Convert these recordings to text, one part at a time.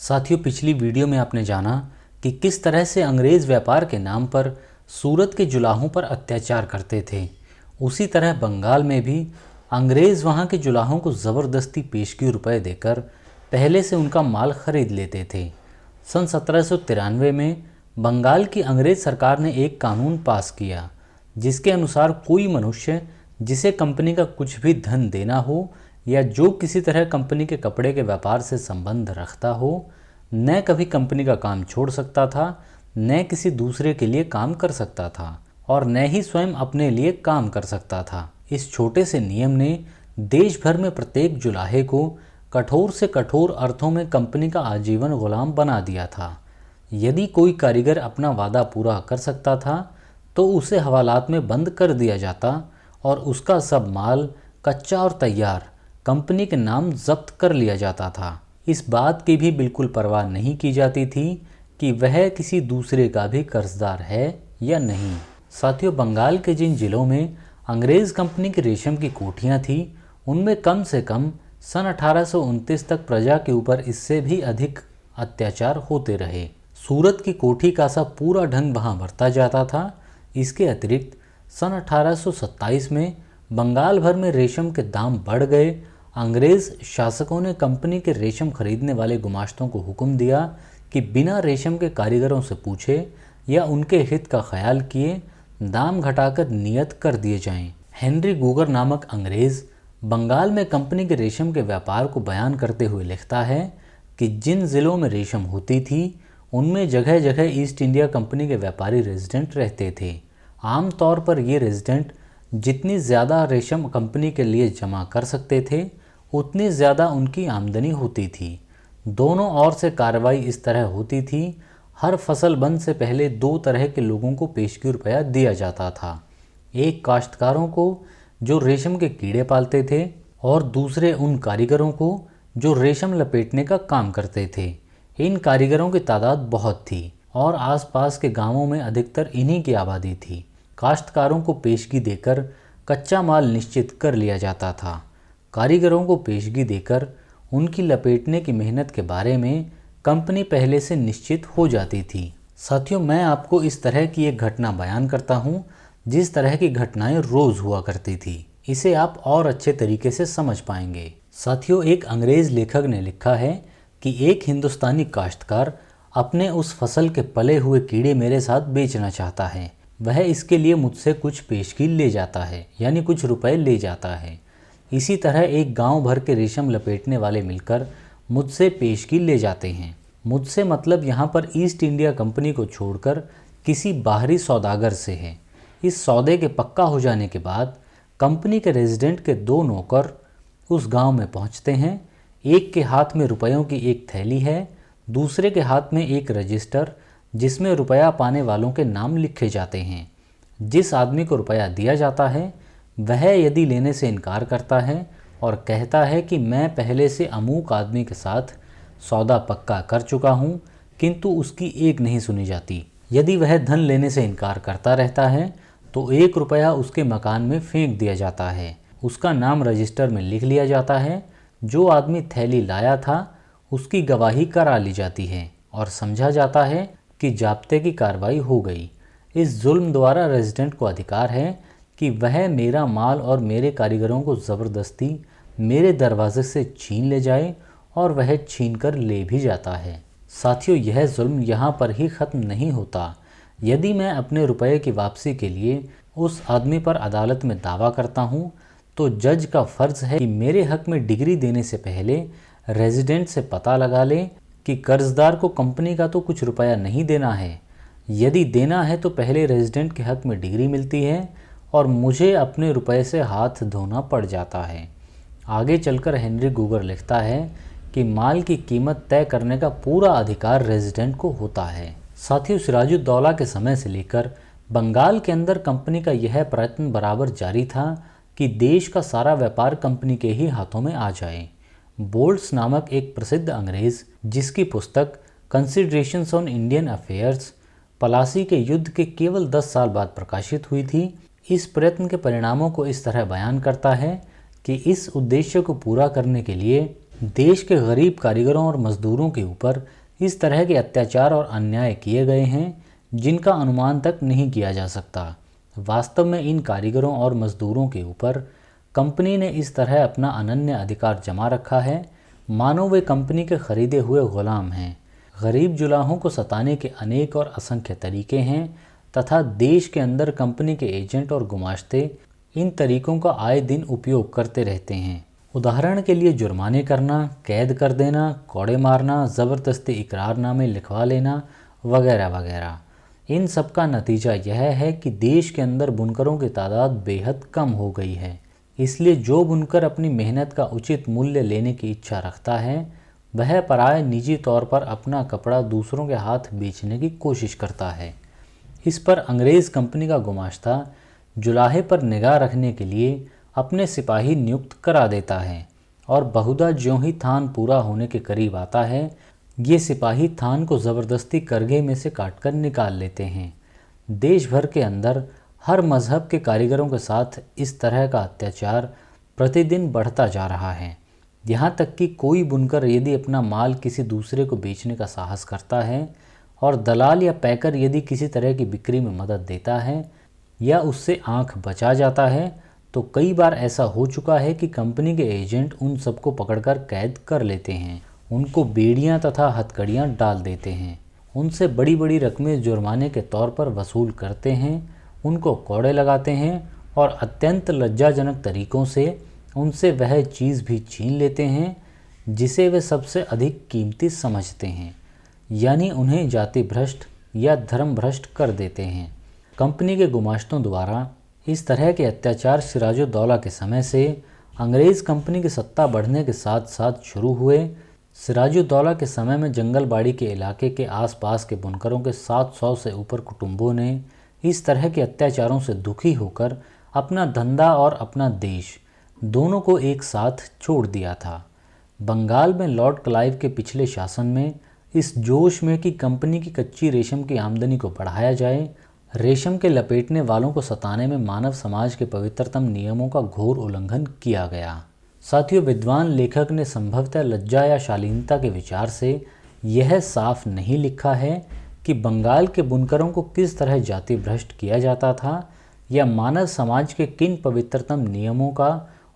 साथियों, पिछली वीडियो में आपने जाना कि किस तरह से अंग्रेज़ व्यापार के नाम पर सूरत के जुलाहों पर अत्याचार करते थे। उसी तरह बंगाल में भी अंग्रेज़ वहाँ के जुलाहों को ज़बरदस्ती पेशगी रुपए देकर पहले से उनका माल खरीद लेते थे। सन 1793 में बंगाल की अंग्रेज़ सरकार ने एक कानून पास किया जिसके अनुसार कोई मनुष्य जिसे कंपनी का कुछ भी धन देना हो या जो किसी तरह कंपनी के कपड़े के व्यापार से संबंध रखता हो, न कभी कंपनी का काम छोड़ सकता था, न किसी दूसरे के लिए काम कर सकता था और न ही स्वयं अपने लिए काम कर सकता था। इस छोटे से नियम ने देश भर में प्रत्येक जुलाहे को कठोर से कठोर अर्थों में कंपनी का आजीवन गुलाम बना दिया था। यदि कोई कारीगर अपना वादा पूरा कर सकता था तो उसे हवालात में बंद कर दिया जाता और उसका सब माल कच्चा और तैयार कंपनी के नाम जब्त कर लिया जाता था। इस बात की भी बिल्कुल परवाह नहीं की जाती थी कि वह किसी दूसरे का भी कर्जदार है या नहीं। साथियों, बंगाल के जिन जिलों में अंग्रेज़ कंपनी की रेशम की कोठियाँ थीं, उनमें कम से कम सन 1829 तक प्रजा के ऊपर इससे भी अधिक अत्याचार होते रहे। सूरत की कोठी का सा पूरा ढंग वहाँ बरता जाता था। इसके अतिरिक्त सन 1827 में बंगाल भर में रेशम के दाम बढ़ गए। अंग्रेज़ शासकों ने कंपनी के रेशम खरीदने वाले गुमाश्तों को हुक्म दिया कि बिना रेशम के कारीगरों से पूछे या उनके हित का ख्याल किए दाम घटाकर नियत कर दिए जाएं। हेनरी गूगर नामक अंग्रेज़ बंगाल में कंपनी के रेशम के व्यापार को बयान करते हुए लिखता है कि जिन ज़िलों में रेशम होती थी उनमें जगह जगह ईस्ट इंडिया कंपनी के व्यापारी रेजिडेंट रहते थे। आम तौर पर ये रेजिडेंट जितनी ज़्यादा रेशम कंपनी के लिए जमा कर सकते थे उतनी ज़्यादा उनकी आमदनी होती थी। दोनों ओर से कार्रवाई इस तरह होती थी। हर फसल बंद से पहले दो तरह के लोगों को पेशगी रुपया दिया जाता था। एक काश्तकारों को जो रेशम के कीड़े पालते थे और दूसरे उन कारीगरों को जो रेशम लपेटने का काम करते थे। इन कारीगरों की तादाद बहुत थी और आसपास के गांवों में अधिकतर इन्हीं की आबादी थी। काश्तकारों को पेशगी देकर कच्चा माल निश्चित कर लिया जाता था। कारीगरों को पेशगी देकर उनकी लपेटने की मेहनत के बारे में कंपनी पहले से निश्चित हो जाती थी। साथियों, मैं आपको इस तरह की एक घटना बयान करता हूँ जिस तरह की घटनाएं रोज़ हुआ करती थी। इसे आप और अच्छे तरीके से समझ पाएंगे। साथियों, एक अंग्रेज़ लेखक ने लिखा है कि एक हिंदुस्तानी काश्तकार अपने उस फसल के पले हुए कीड़े मेरे साथ बेचना चाहता है। वह इसके लिए मुझसे कुछ पेशगी ले जाता है, यानी कुछ रुपए ले जाता है। इसी तरह एक गांव भर के रेशम लपेटने वाले मिलकर मुझसे पेशगी ले जाते हैं। मुझसे मतलब यहाँ पर ईस्ट इंडिया कंपनी को छोड़कर किसी बाहरी सौदागर से है। इस सौदे के पक्का हो जाने के बाद कंपनी के रेजिडेंट के दो नौकर उस गांव में पहुँचते हैं। एक के हाथ में रुपयों की एक थैली है, दूसरे के हाथ में एक रजिस्टर जिसमें रुपया पाने वालों के नाम लिखे जाते हैं। जिस आदमी को रुपया दिया जाता है वह यदि लेने से इनकार करता है और कहता है कि मैं पहले से अमूक आदमी के साथ सौदा पक्का कर चुका हूँ, किंतु उसकी एक नहीं सुनी जाती। यदि वह धन लेने से इनकार करता रहता है तो 1 रुपया उसके मकान में फेंक दिया जाता है। उसका नाम रजिस्टर में लिख लिया जाता है। जो आदमी थैली लाया था उसकी गवाही करा ली जाती है और समझा जाता है कि जाब्ते की कार्रवाई हो गई। इस जुल्म द्वारा रेजिडेंट को अधिकार है कि वह मेरा माल और मेरे कारीगरों को ज़बरदस्ती मेरे दरवाजे से छीन ले जाए और वह छीन कर ले भी जाता है। साथियों, यह जुल्म यहाँ पर ही ख़त्म नहीं होता। यदि मैं अपने रुपये की वापसी के लिए उस आदमी पर अदालत में दावा करता हूँ तो जज का फ़र्ज़ है कि मेरे हक़ में डिग्री देने से पहले रेजिडेंट से पता लगा ले कि कर्जदार को कंपनी का तो कुछ रुपया नहीं देना है। यदि देना है तो पहले रेजिडेंट के हक़ में डिग्री मिलती है और मुझे अपने रुपए से हाथ धोना पड़ जाता है। आगे चलकर हेनरी गूगर लिखता है कि माल की कीमत तय करने का पूरा अधिकार रेजिडेंट को होता है। साथियों, सिराजुद्दौला के समय से लेकर बंगाल के अंदर कंपनी का यह प्रयत्न बराबर जारी था कि देश का सारा व्यापार कंपनी के ही हाथों में आ जाए। बोल्ट्स नामक एक प्रसिद्ध अंग्रेज़ जिसकी पुस्तक considerations on Indian affairs Plassey के युद्ध के केवल 10 साल बाद प्रकाशित हुई थी, इस प्रयत्न के परिणामों को इस तरह बयान करता है कि इस उद्देश्य को पूरा करने के लिए देश के गरीब कारीगरों और मजदूरों के ऊपर इस तरह के अत्याचार और अन्याय किए गए हैं जिनका अनुमान तक नहीं किया जा सकता। वास्तव में इन कारीगरों और मजदूरों के ऊपर कंपनी ने इस तरह अपना अनन्य अधिकार जमा रखा है, मानो वे कंपनी के खरीदे हुए गुलाम हैं। गरीब जुलाहों को सताने के अनेक और असंख्य तरीके हैं तथा देश के अंदर कंपनी के एजेंट और गुमाश्ते इन तरीकों का आए दिन उपयोग करते रहते हैं। उदाहरण के लिए जुर्माने करना, कैद कर देना, कोड़े मारना, ज़बरदस्ती इकरारनामे लिखवा लेना वगैरह वगैरह। इन सब का नतीजा यह है कि देश के अंदर बुनकरों की तादाद बेहद कम हो गई है। इसलिए जो बुनकर अपनी मेहनत का उचित मूल्य लेने की इच्छा रखता है वह पराये निजी तौर पर अपना कपड़ा दूसरों के हाथ बेचने की कोशिश करता है। इस पर अंग्रेज़ कंपनी का गुमाश्ता जुलाहे पर निगाह रखने के लिए अपने सिपाही नियुक्त करा देता है और बहुधा ज्यों ही थान पूरा होने के करीब आता है ये सिपाही थान को ज़बरदस्ती करघे में से काटकर निकाल लेते हैं। देश भर के अंदर हर मज़हब के कारीगरों के साथ इस तरह का अत्याचार प्रतिदिन बढ़ता जा रहा है। यहाँ तक कि कोई बुनकर यदि अपना माल किसी दूसरे को बेचने का साहस करता है और दलाल या पैकर यदि किसी तरह की बिक्री में मदद देता है या उससे आंख बचा जाता है तो कई बार ऐसा हो चुका है कि कंपनी के एजेंट उन सबको पकड़कर कैद कर लेते हैं, उनको बेड़ियां तथा हथकड़ियां डाल देते हैं, उनसे बड़ी बड़ी रकमें जुर्माने के तौर पर वसूल करते हैं, उनको कोड़े लगाते हैं और अत्यंत लज्जाजनक तरीक़ों से उनसे वह चीज़ भी छीन लेते हैं जिसे वे सबसे अधिक कीमती समझते हैं, यानी उन्हें जाति भ्रष्ट या धर्म भ्रष्ट कर देते हैं। कंपनी के गुमाश्तों द्वारा इस तरह के अत्याचार सिराजुद्दौला के समय से अंग्रेज़ कंपनी की सत्ता बढ़ने के साथ साथ शुरू हुए। सिराजुद्दौला के समय में जंगलबाड़ी के इलाके के आसपास के बुनकरों के 700 से ऊपर कुटुंबों ने इस तरह के अत्याचारों से दुखी होकर अपना धंधा और अपना देश दोनों को एक साथ छोड़ दिया था। बंगाल में लॉर्ड क्लाइव के पिछले शासन में इस जोश में कि कंपनी की कच्ची रेशम की आमदनी को बढ़ाया जाए, रेशम के लपेटने वालों को सताने में मानव समाज के पवित्रतम नियमों का घोर उल्लंघन किया गया। साथियों, विद्वान लेखक ने संभवतः लज्जा या शालीनता के विचार से यह साफ नहीं लिखा है कि बंगाल के बुनकरों को किस तरह जाति भ्रष्ट किया जाता था या मानव समाज के किन पवित्रतम नियमों का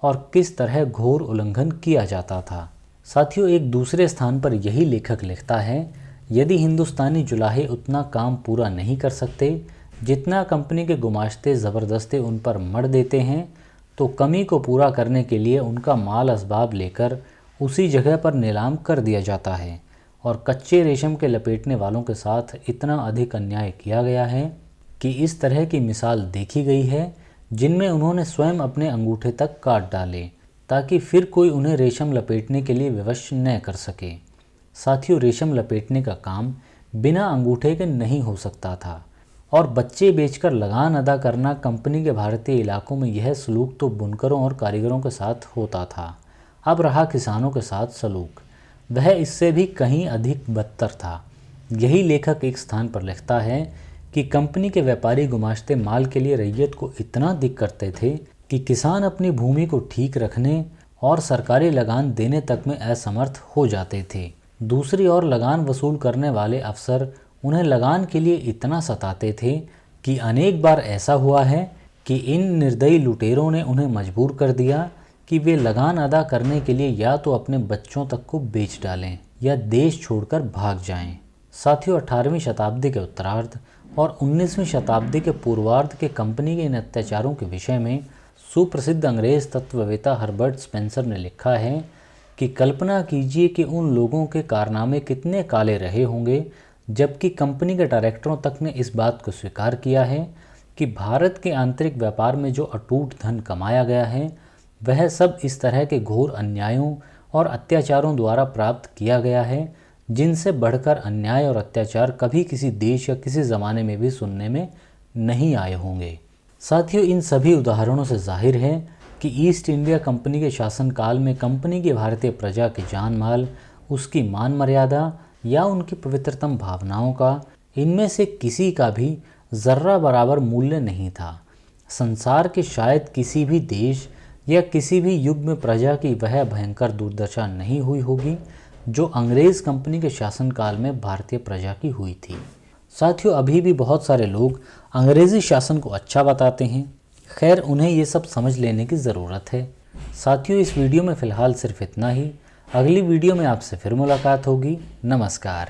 और किस तरह घोर उल्लंघन किया जाता था। साथियों, एक दूसरे स्थान पर यही लेखक लिखता है, यदि हिंदुस्तानी जुलाहे उतना काम पूरा नहीं कर सकते जितना कंपनी के गुमाश्ते ज़बरदस्ती उन पर मढ़ देते हैं, तो कमी को पूरा करने के लिए उनका माल असबाब लेकर उसी जगह पर नीलाम कर दिया जाता है और कच्चे रेशम के लपेटने वालों के साथ इतना अधिक अन्याय किया गया है कि इस तरह की मिसाल देखी गई है जिनमें उन्होंने स्वयं अपने अंगूठे तक काट डाले ताकि फिर कोई उन्हें रेशम लपेटने के लिए विवश न कर सके। साथियों, रेशम लपेटने का काम बिना अंगूठे के नहीं हो सकता था और बच्चे बेचकर लगान अदा करना कंपनी के भारतीय इलाकों में यह सलूक तो बुनकरों और कारीगरों के साथ होता था। अब रहा किसानों के साथ सलूक, वह इससे भी कहीं अधिक बदतर था। यही लेखक एक स्थान पर लिखता है कि कंपनी के व्यापारी गुमाश्ते माल के लिए रैयत को इतना दिक करते थे कि किसान अपनी भूमि को ठीक रखने और सरकारी लगान देने तक में असमर्थ हो जाते थे। दूसरी ओर लगान वसूल करने वाले अफसर उन्हें लगान के लिए इतना सताते थे कि अनेक बार ऐसा हुआ है कि इन निर्दयी लुटेरों ने उन्हें मजबूर कर दिया कि वे लगान अदा करने के लिए या तो अपने बच्चों तक को बेच डालें या देश छोड़कर भाग जाएं। साथियों, 18वीं शताब्दी के उत्तरार्ध और 19वीं शताब्दी के पूर्वार्ध के कंपनी के इन अत्याचारों के विषय में सुप्रसिद्ध अंग्रेज़ तत्ववेत्ता हर्बर्ट स्पेंसर ने लिखा है कि कल्पना कीजिए कि उन लोगों के कारनामे कितने काले रहे होंगे जबकि कंपनी के डायरेक्टरों तक ने इस बात को स्वीकार किया है कि भारत के आंतरिक व्यापार में जो अटूट धन कमाया गया है वह सब इस तरह के घोर अन्यायों और अत्याचारों द्वारा प्राप्त किया गया है जिनसे बढ़कर अन्याय और अत्याचार कभी किसी देश या किसी ज़माने में भी सुनने में नहीं आए होंगे। साथियों, इन सभी उदाहरणों से जाहिर है कि ईस्ट इंडिया कंपनी के शासनकाल में कंपनी की भारतीय प्रजा के जान माल, उसकी मान मर्यादा या उनकी पवित्रतम भावनाओं का इनमें से किसी का भी ज़र्रा बराबर मूल्य नहीं था। संसार के शायद किसी भी देश या किसी भी युग में प्रजा की वह भयंकर दुर्दशा नहीं हुई होगी जो अंग्रेज़ कंपनी के शासनकाल में भारतीय प्रजा की हुई थी। साथियों, अभी भी बहुत सारे लोग अंग्रेज़ी शासन को अच्छा बताते हैं। खैर, उन्हें ये सब समझ लेने की ज़रूरत है। साथियों, इस वीडियो में फ़िलहाल सिर्फ इतना ही। अगली वीडियो में आपसे फिर मुलाकात होगी। नमस्कार।